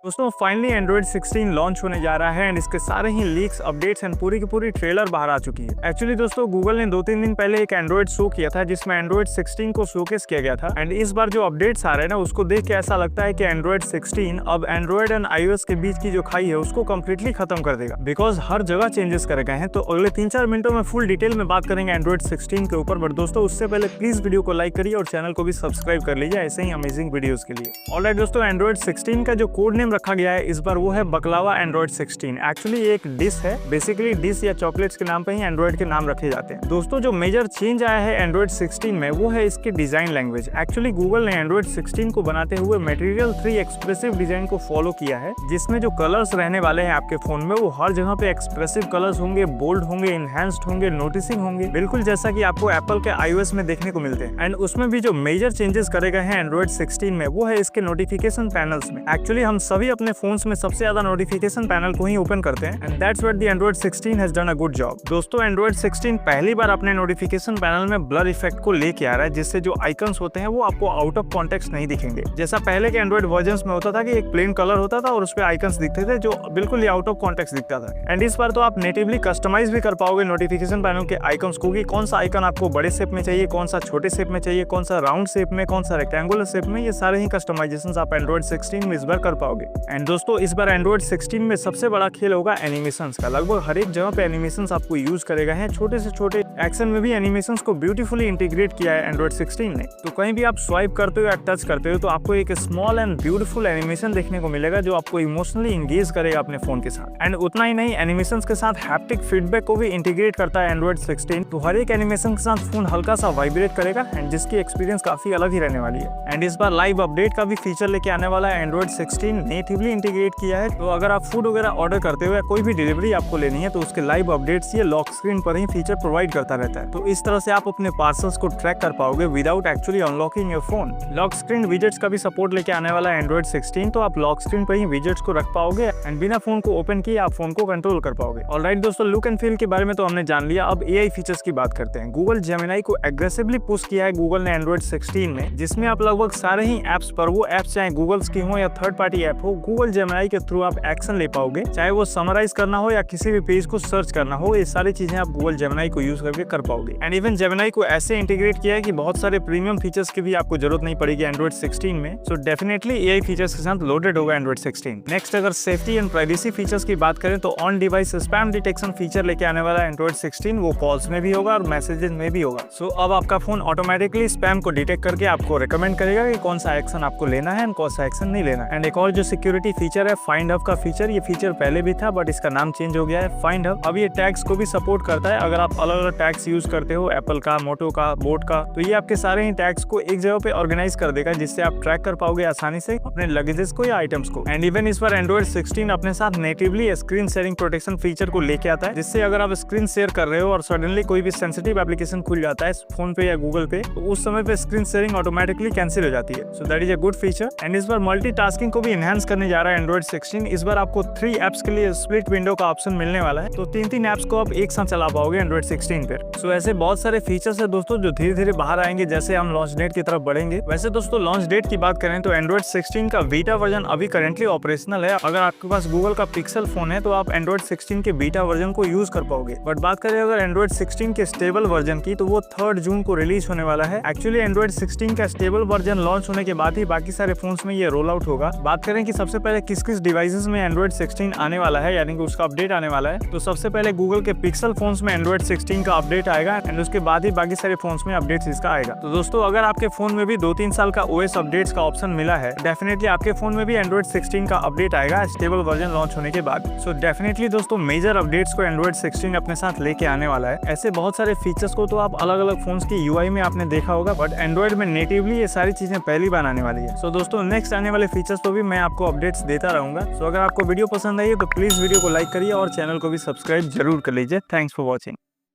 दोस्तों finally Android 16 launch होने जा रहा है एंड इसके सारे ही लीक्स अपडेट्स एंड पूरी की पूरी ट्रेलर बाहर आ चुकी है। एक्चुअली दोस्तों गूगल ने 2-3 दिन पहले एक एंड्रॉइड शो किया था जिसमें एंड्रॉइड 16 को शोकेस किया गया था एंड इस बार जो अपडेट्स आ रहे हैं ना उसको देख के ऐसा लगता है कि एंड्रॉइड 16 अब एंड्रॉइड एंड iOS के बीच की जो खाई है उसको कम्प्लीटली खत्म कर देगा, बिकॉज हर जगह चेंजेस करे गए हैं। तो अगले 3-4 मिनटों में फुल डिटेल में बात करेंगे एंड्रॉइड 16 के ऊपर। बट दोस्तों उससे पहले प्लीज वीडियो को लाइक करिए और चैनल को भी सब्सक्राइब कर लीजिए ऐसे ही अमेजिंग वीडियोस के लिए। ऑलराइट दोस्तों, एंड्रॉइड 16 का जो कोड नेम रखा गया है इस बार वो है बकलावा एंड्रॉइड 16। एक्चुअली एक डिश है, बेसिकली डिश या चॉकलेट्स के नाम पे ही एंड्रॉइड के नाम रखे जाते हैं। दोस्तों जो मेजर चेंज आया है एंड्रॉइड 16 में वो है इसकी डिजाइन लैंग्वेज। एक्चुअली गूगल ने एंड्रॉइड 16 को बनाते हुए मटेरियल 3 एक्सप्रेसिव डिजाइन को फॉलो किया है, जिसमें जो कलर्स रहने वाले हैं आपके फोन में वो हर जगह पे एक्सप्रेसिव कलर्स होंगे, बोल्ड होंगे, इनहैंस्ड होंगे, नोटिसिंग होंगे, बिल्कुल जैसा कि आपको एप्पल के iOS में देखने को मिलते हैं। एंड उसमें भी जो मेजर चेंजेस करे गए हैं एंड्रॉइड 16 में वो है इसके नोटिफिकेशन पैनल्स में। एक्चुअली हम सभी अपने फोन्स में सबसे ज्यादा नोटिफिकेशन पैनल को ही ओपन करते हैं and that's what the Android 16 has done a good job. दोस्तों एंड्रॉइड 16 पहली बार अपने नोटिफिकेशन पैनल में ब्लर इफेक्ट को लेके आ रहा है, जिससे जो आइकन्स होते हैं वो आपको आउट ऑफ कॉन्टेक्स्ट नहीं दिखेंगे। जैसा पहले के एंड्रॉइड वर्जन्स में होता था कि एक प्लेन कलर होता था और उस पे आइकन्स दिखते थे जो बिल्कुल आउट ऑफ कॉन्टेक्स्ट दिखता था। एंड इस बार तो आप नेटिवली कस्टमाइज भी कर पाओगे नोटिफिकेशन पैनल के आइकन्स को कि कौन सा आइकन आपको बड़े शेप में चाहिए, कौन सा छोटे शेप में चाहिए, कौन सा राउंड शेप में, कौन सा रेक्टेंगुलर शेप में। ये सारे ही कस्टमाइजेशंस आप एंड्रॉइड 16 में इस बार कर पाओगे। एंड दोस्तों इस बार एंड्रॉइड 16 में सबसे बड़ा खेल होगा एनिमेशंस का। लगभग हर एक जगह पे एनिमेशंस आपको यूज करेगा है। छोटे से छोटे एक्शन में भी एनिमेशंस को ब्यूटीफुली इंटीग्रेट किया है एंड्रॉइड 16 ने। तो कहीं भी आप स्वाइप करते हो या टच करते हो तो आपको एक स्मॉल एंड ब्यूटीफुल एनिमेशन देखने को मिलेगा जो आपको इमोशनली एंगेज करेगा अपने फोन के साथ। एंड उतना ही नहीं, एनिमेशंस के साथ हैप्टिक फीडबैक को भी इंटीग्रेट करता है एंड्रॉइड 16। तो हर एक एनिमेशन के साथ फोन हल्का सा वाइब्रेट करेगा एंड जिसकी एक्सपीरियंस काफी अलग ही रहने वाली है। एंड इस बार लाइव अपडेट का भी फीचर लेके आने वाला है एंड्रॉइड 16 नेटिवली इंटीग्रेट किया है। तो अगर आप फूड वगैरह ऑर्डर करते हो या कोई भी डिलीवरी आपको लेनी है तो उसके लाइव अपडेट्स ये लॉक स्क्रीन पर ही फीचर प्रोवाइड करता रहता है। तो इस तरह से आप अपने पार्सल्स को ट्रैक कर पाओगे without actually unlocking your phone. Lock screen widgets का भी सपोर्ट लेके आने वाला है एंड्रॉइड 16। तो आप लॉक स्क्रीन पर ही विजेट्स को रख पाओगे एंड बिना फोन को ओपन किए आप फोन को कंट्रोल कर पाओगे। ऑलराइट दोस्तों, लुक एंड फील के बारे में तो हमने जान लिया। अब एआई फीचर्स की बात करते हैं। गूगल जेमिनी को एग्रेसिवली पुश किया है गूगल ने एंड्रॉइड 16 में, जिसमें आप लगभग सारे ही एप्स पर, वो एप्स चाहे गूगल्स की हो या थर्ड पार्टी ऐप हो, गूगल जेमिनी के थ्रू आप एक्शन ले पाओगे। चाहे वो समराइज करना हो या किसी भी पेज को सर्च करना हो, ये सारी चीजें आप गूगल जेमिनी को यूज करके कर पाओगे। एंड इवन जेमिनी को ऐसे इंटीग्रेट किया है कि बहुत सारे प्रीमियम फीचर्स की भी आपको जरूरत नहीं पड़ेगी एंड्रॉइड 16 में। सो डेफिनेटली एआई फीचर्स के साथ लोडेड होगा एंड्रॉइड 16। नेक्स्ट अगर सेफ्टी एंड प्राइवेसी फीचर्स की बात करें तो on device spam detection feature लेके आने वाला एंड्रॉइड 16। वो कॉल्स में भी होगा और मैसेजेस में भी होगा। सो अब आपका फोन ऑटोमेटिकली स्पैम को डिटेक्ट करके आपको रिकमेंड करेगा कि कौन सा एक्शन आपको लेना है एंड कौन सा एक्शन नहीं लेना। एंड एक और जो सिक्योरिटी फीचर है फाइंड हब का फीचर, ये फीचर पहले भी था बट इसका नाम चेंज हो गया है फाइंड हब। अब ये टैग्स को भी सपोर्ट करता है। अगर आप अलग अलग टैग्स यूज करते हो, एप्पल का, मोटो का, बोट का, तो ये आपके सारे ही टैग्स को एक जगह पे ऑर्गेनाइज कर देगा, जिससे आप ट्रैक कर पाओगे आसानी से अपने लगेजेस को या आइटम्स को। एंड इवन इस बार एंड्रॉइड 16 अपने साथ natively screen sharing protection feature को लेके आता है, जिससे अगर आप स्क्रीन शेयर कर रहे हो और सडनली कोई भी सेंसिटिव एप्लीकेशन खुल जाता है फोन पे या गूगल पे, तो उस समय पे स्क्रीन शेयरिंग ऑटोमेटिकली कैंसिल हो जाती है। So that is a good feature. And इस बार मल्टीटास्किंग को भी एनहांस करने जा रहा है एंड्रॉइड 16। इस बार आपको 3 एप्स के लिए स्प्लिट विंडो का ऑप्शन मिलने वाला है, तो 3 एप्स को आप एक साथ चला पाओगे एंड्रॉइड 16 पे। सो ऐसे बहुत सारे फीचर्स है दोस्तों जो धीरे धीरे बाहर आएंगे जैसे हम लॉन्च डेट की तरफ बढ़ेंगे। वैसे दोस्तों लॉन्च डेट की बात करें तो एंड्रॉइड 16 का बीटा वर्जन अभी करेंटली ऑपरेशनल है। अगर आपके पास गूगल का पिक्सल फोन है तो आप एंड्रॉइड 16 के बीटा वर्जन को यूज कर पाओगे। बट बात करें अगर एंड्रॉइड 16 के स्टेबल वर्जन की, तो वो 3 जून को रिलीज होने वाला है। एक्चुअली एंड्रॉइड 16 का स्टेबल वर्जन लॉन्च होने के बाद ही बाकी सारे फोन्स में ये रोल आउट होगा। बात करें कि सबसे पहले किस किस डिवाइसेस में एंड्रॉइड 16 आने वाला है, यानी कि उसका अपडेट आने वाला है, तो सबसे पहले गूगल के पिक्सल फोन्स में एंड्रॉइड 16 का अपडेट आएगा एंड उसके बाद ही बाकी सारे फोन्स में अपडेट्स इसका आएगा। तो दोस्तों अगर आपके फोन में भी 2-3 साल का OS अपडेट्स का ऑप्शन मिला है, डेफिनेटली आपके फोन में भी एंड्रॉइड 16 का अपडेट आएगा स्टेबल वर्जन लॉन्च होने के बाद। सो डेफिनेटली दोस्तों मेजर अपडेट्स को एंड्रॉइड 16 अपने साथ लेके आने वाला है। ऐसे बहुत सारे फीचर्स को तो आप अलग अलग फोन्स की UI में आपने देखा होगा, बट एंड्रॉइड में नेटिवली ये सारी चीजें पहली बार आने वाली है। सो दोस्तों नेक्स्ट आने वाले फीचर्स तो भी मैं आपको अपडेट्स देता रहूंगा। सो अगर आपको वीडियो पसंद आई है तो प्लीज वीडियो को लाइक करिए और चैनल को भी सब्सक्राइब जरूर कर लीजिए। Thanks for watching.